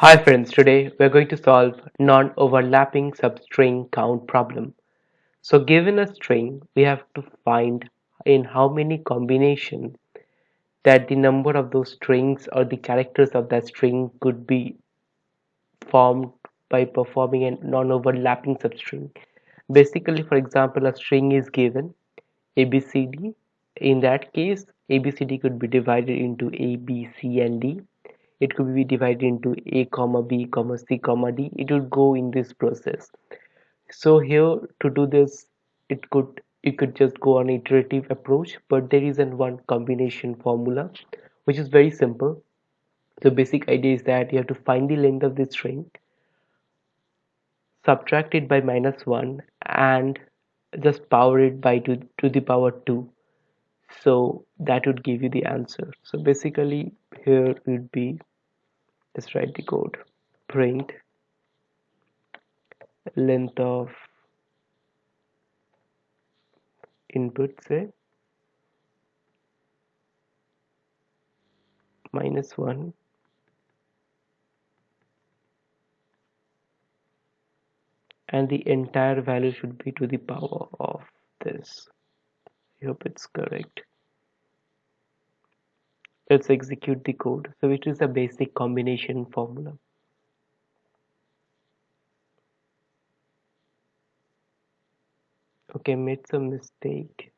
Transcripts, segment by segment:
Hi friends, today we're going to solve non-overlapping substring count problem. So given a string, we have to find in how many combination that the number of those strings or the characters of that string could be formed by performing a non-overlapping substring. Basically, for example, a string is given ABCD. In that case, ABCD could be divided into A, B, C, and D. It could be divided into A comma B comma C comma D. It would go in this process. So here to do this, you could just go on iterative approach, but there is one combination formula which is very simple. The basic idea is that you have to find the length of the string, subtract it by -1, and just power it by to the power 2. So that would give you the answer. So basically here would be, let's write the code. Print length of input, say -1, and the entire value should be to the power of this. I hope it's correct. Let's execute the code. So it is a basic combination formula. Okay, made some mistake.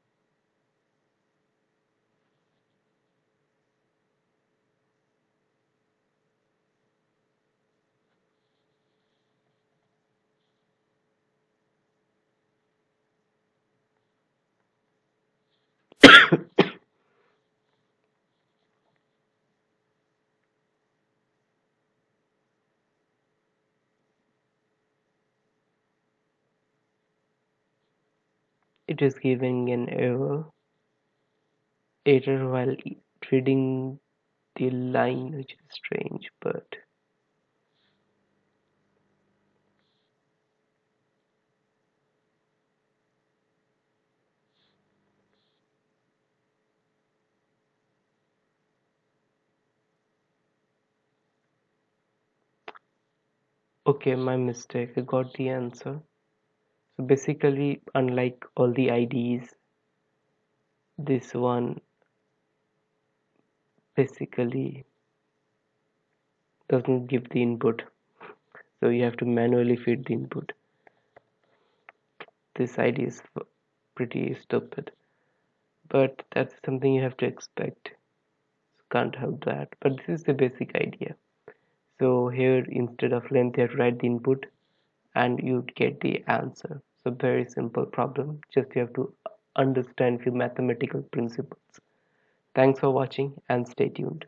It is giving an error while reading the line, which is strange, but okay, my mistake. I got the answer. So basically, unlike all the IDs, this one basically doesn't give the input. So you have to manually feed the input. This idea is pretty stupid, but that's something you have to expect. Can't help that, but this is the basic idea. So here, instead of length, you have to write the input and you'd get the answer. So very simple problem, just you have to understand few mathematical principles. Thanks for watching and stay tuned.